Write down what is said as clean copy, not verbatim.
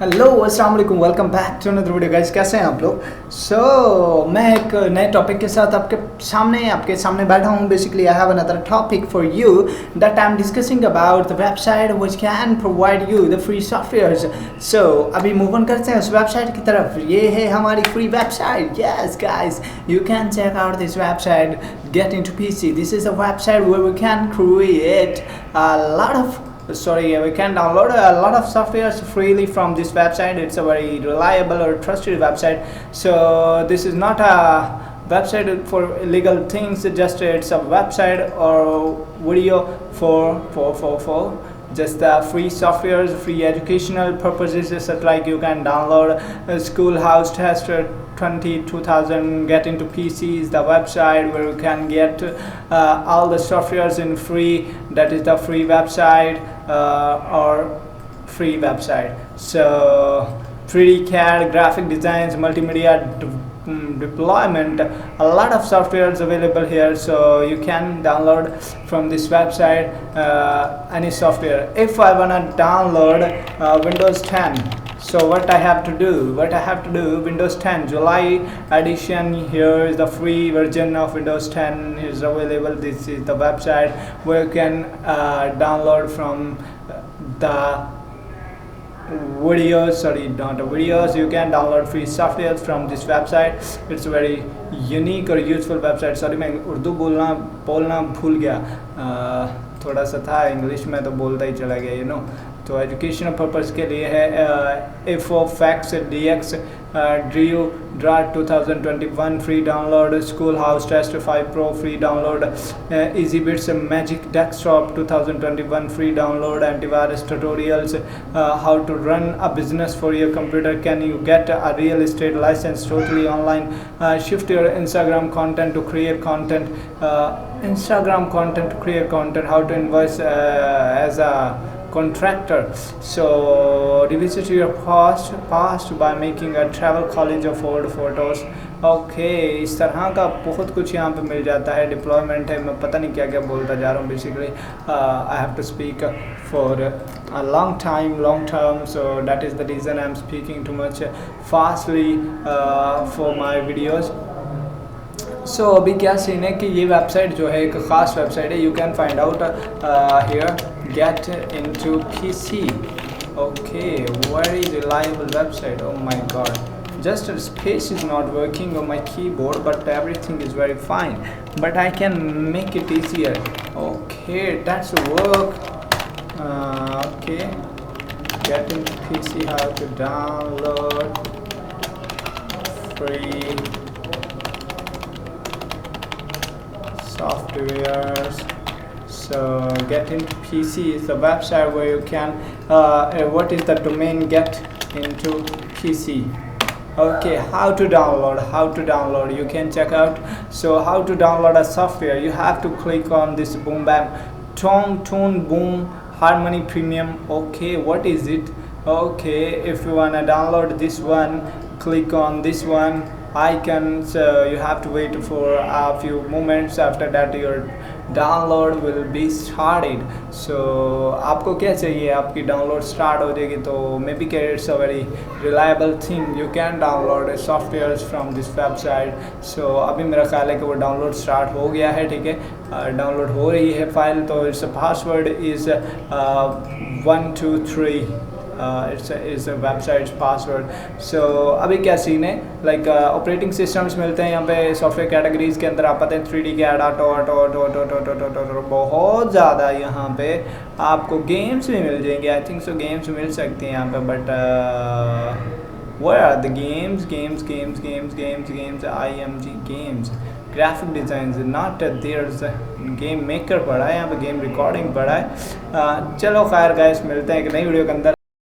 Hello अस्सलाम वालेकुम, welcome back to another video guys. कैसे हैं आप लोग? मैं एक नए टॉपिक के साथ आपके सामने बैठा हूँ। Basically I have another topic for you that I am discussing about the website which can provide you the free softwares. अभी मूव ऑन करते हैं उस वेबसाइट की तरफ। ये है हमारी free website. Yes guys, you can check out this website, get into PC. This is a website where we can create a lot of we can download a lot of softwares freely from this website. It's a very reliable or trusted website. So this is not a website for illegal things, just it's a website or video for just free softwares, free educational purposes, such like you can download a schoolhouse tester 2000, get into PCs, the website where you can get all the softwares in free. That is the free website or free website. So 3D CAD, graphic designs, multimedia deployment, a lot of software is available here. So you can download from this website any software. If I wanna download Windows 10, so what I have to do, Windows 10 July edition. Here is the free version of Windows 10 is available. This is the website where you can download from the videos. You can download free software from this website. It's a very unique or useful website. Sorry, मैं उर्दू बोलना भूल गया, थोड़ा सा था, English में तो बोलता ही चला गया तो एजुकेशनल पर्पज़ के लिए है। Efofex DX drive draft 2021 free download, school house test 5 Pro free download, easy bits magic desktop 2021 free download, antivirus tutorials, how to run a business for your computer, can you get a real estate licence totally online, shift your Instagram content to create content, Instagram content to create content, how to invoice as a contractor. So revisit your past by making a travel college of old photos. Okay, इस तरह का बहुत कुछ यहाँ पे मिल जाता है। Deployment है, मैं पता नहीं क्या क्या बोलता जा रहा हूँ। Basically I have to speak for a long term, so that is the reason I'm speaking too much fastly for my videos. अभी क्या सीन है कि ये वेबसाइट जो है एक ख़ास वेबसाइट है। You can find out here, gate into PC. Okay, very reliable website. Oh my God, just space is not working on my keyboard, but everything is very fine, but I can make it easier. Okay, that's work. Okay, get into PC, how to download free softwares. So get into PC is the website where you can what is the domain, get into PC. Okay, how to download, you can check out. So how to download a software, you have to click on this boom bam tone boom harmony premium. Okay, what is it? Okay, if you wanna download this one, click on this one icon. So you have to wait for a few moments. After that your download will be started. So आपको क्या चाहिए, आपकी download start हो जाएगी। तो maybe के it's a very reliable thing, you can download softwares from this website. So अभी मेरा ख्याल है कि वो डाउनलोड स्टार्ट हो गया है। ठीक है, डाउनलोड हो रही है फाइल। तो its password is 1 2 3, its website password. So अभी क्या सीन है, लाइक ऑपरेटिंग सिस्टम्स मिलते हैं यहाँ पे सॉफ्टवेयर कैटेगरीज के अंदर। आप पता है 3D CAD ऑटो बहुत ज़्यादा। यहाँ पे आपको गेम्स भी मिल जाएंगे। आई थिंक सो गेम्स मिल सकती हैं यहाँ पे, but where are the games, IMG games, graphic designs not there's game maker पड़ा है यहाँ पे, गेम रिकॉर्डिंग पड़ा है। चलो खैर गाइस, मिलते हैं एक नई वीडियो के अंदर।